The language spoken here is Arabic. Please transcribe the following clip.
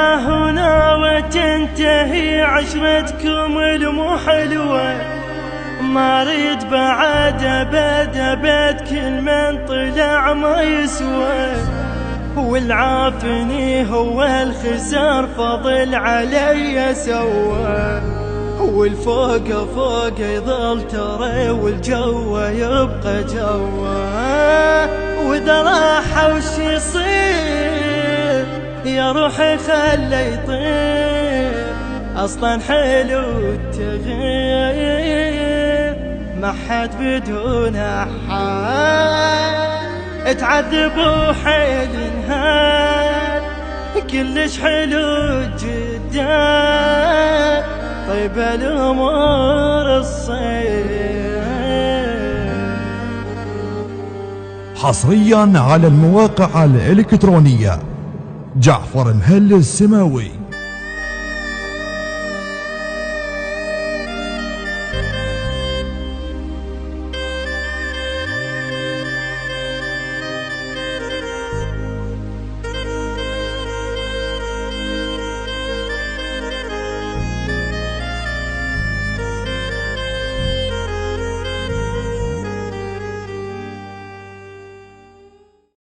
ها هنا وتنتهي عشرتكم المو حلوة، ما اريد بعد ابد ابد كل من طلع ما يسوى، والعافني هو الخسار فضل علي سوى، والفوق فوق يظل ترى والجو يبقى جوا، واذا راح وش يصير يا روحي خلي يطير، اصلا حلو التغيير ما حد بدون حال، تعذبوا حيل نهار كلش حلو جدا، طيب الامور الصير. حصريا على المواقع الإلكترونية جعفر مهل السماوي.